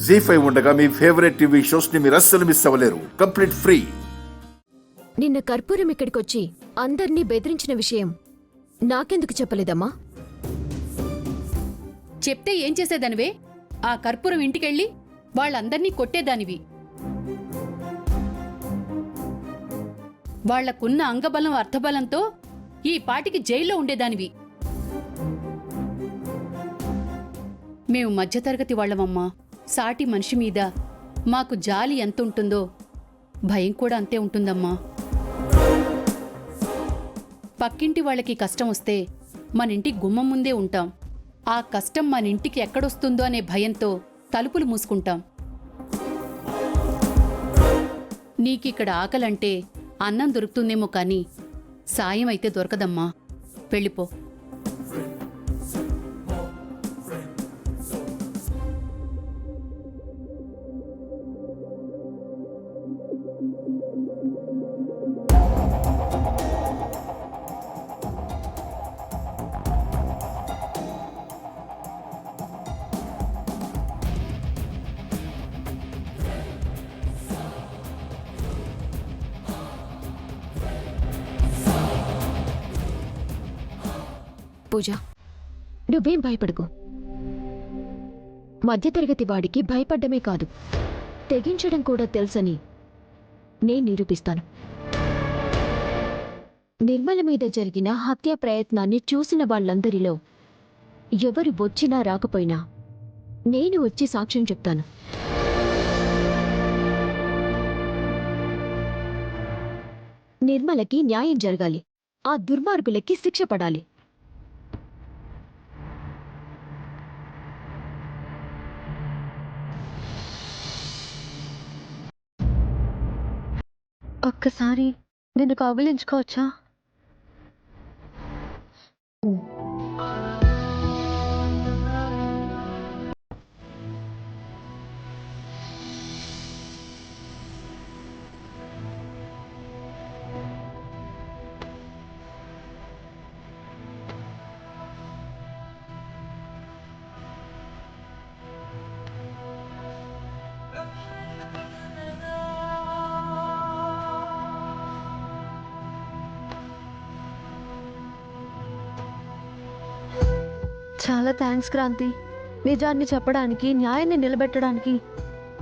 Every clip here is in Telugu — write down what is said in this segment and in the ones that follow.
జీ5 ఉండగా మీ ఫేవరెట్ టీవీ షోస్ ని మీరు అస్సలు మిస్ అవ్వలేరు. Complete free. నిన్న కర్పూరం ఇక్కడికొచ్చి అందర్నీ బెదిరించిన విషయం నాకెందుకు చెప్పలేదమ్మా? చెప్తే ఏం చేసేదానివే? ఆ కర్పూరం ఇంటికెళ్ళి వాళ్ళందర్నీ కొట్టేదానివి. వాళ్లకున్న అంగబలం అర్థబలంతో ఈ పాటికి జైల్లో ఉండేదానివి. మేము మధ్యతరగతి వాళ్లమమ్మా. సాటి మనిషి మీద మాకు జాలి ఎంతుంటుందో భయం కూడా అంతే ఉంటుందమ్మా. పక్కింటి వాళ్ళకి కష్టం వస్తే మనింటి గుమ్మం ముందే ఉంటాం. ఆ కష్టం మనింటికి ఎక్కడొస్తుందో అనే భయంతో తలుపులు మూసుకుంటాం. నీకిక్కడ ఆకలంటే అన్నం దొరుకుతుందేమో కానీ సాయం అయితే దొరకదమ్మా. వెళ్ళిపో. పూజ, నువ్వేం భయపడకు. మధ్యతరగతి వాడికి భయపడ్డమే కాదు, తెగించడం కూడా తెలుసని నేను నిరూపిస్తాను. నిర్మల మీద జరిగిన హత్యా ప్రయత్నాన్ని చూసిన వాళ్ళందరిలో ఎవరు వచ్చినా రాకపోయినా నేను వచ్చి సాక్ష్యం చెప్తాను. నిర్మలకి న్యాయం జరగాలి, ఆ దుర్మార్గులకి శిక్ష పడాలి. ఒక్కసారి నిన్ను కౌగిలించుకోవచ్చా? చాలా థ్యాంక్స్ క్రాంతి. నిజాన్ని చెప్పడానికి, న్యాయాన్ని నిలబెట్టడానికి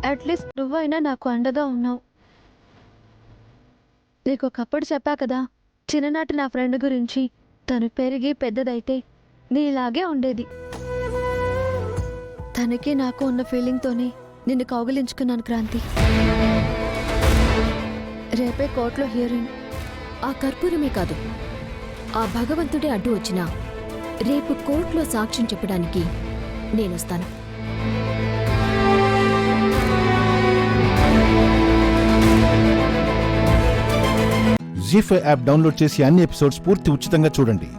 అట్లీస్ట్ నువ్వైనా నాకు అండగా ఉన్నావు. నీకు ఒకప్పుడు చెప్పా కదా, చిన్ననాటి నా ఫ్రెండ్ గురించి. తను పెరిగి పెద్దదైతే నీలాగే ఉండేది. తనకే నాకు ఉన్న ఫీలింగ్తోనే నిన్ను కౌగిలించుకున్నాను క్రాంతి. రేపే కోర్టులో హియరింగ్. ఆ కర్పూరమే కాదు, ఆ భగవంతుడే అడ్డు వచ్చినా రేపు కోర్టులో సాక్ష్యం చెప్పడానికి నేనొస్తాను. జీ5 యాప్ డౌన్లోడ్ చేసి అన్ని ఎపిసోడ్స్ పూర్తి ఉచితంగా చూడండి.